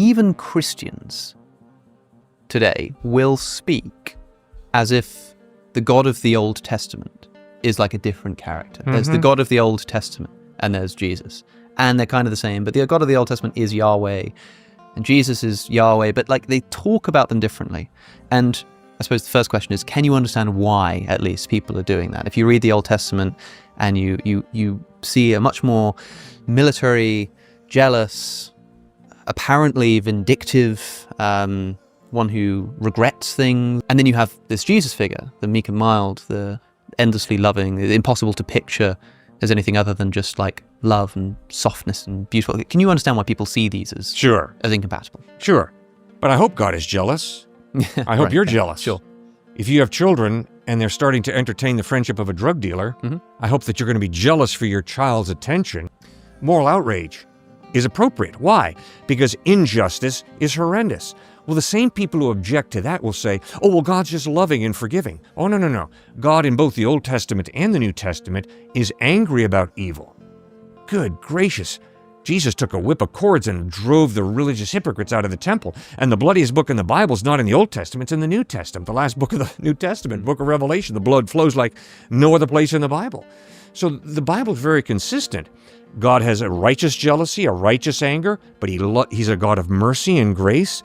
even Christians today will speak as if the God of the Old Testament is like a different character. There's the God of the Old Testament and there's Jesus. And they're kind of the same, but the God of the Old Testament is Yahweh and Jesus is Yahweh, but like they talk about them differently. And I suppose the first question is, can you understand why at least people are doing that? If you read the Old Testament and you see a much more military, jealous, apparently vindictive, one who regrets things, and then you have this Jesus figure, the meek and mild, the endlessly loving, the impossible to picture as anything other than just like love and softness and beautiful. Can you understand why people see these as incompatible? Sure. But I hope God is jealous. I hope you're jealous. Sure. If you have children and they're starting to entertain the friendship of a drug dealer, I hope that you're going to be jealous for your child's attention. Moral outrage is appropriate. Why? Because injustice is horrendous. Well, the same people who object to that will say, oh, well, God's just loving and forgiving. Oh, no. God in both the Old Testament and the New Testament is angry about evil. Good gracious. Jesus took a whip of cords and drove the religious hypocrites out of the temple. And the bloodiest book in the Bible is not in the Old Testament, it's in the New Testament. The last book of the New Testament, book of Revelation, the blood flows like no other place in the Bible. So the Bible is very consistent. God has a righteous jealousy, a righteous anger, but he's a God of mercy and grace.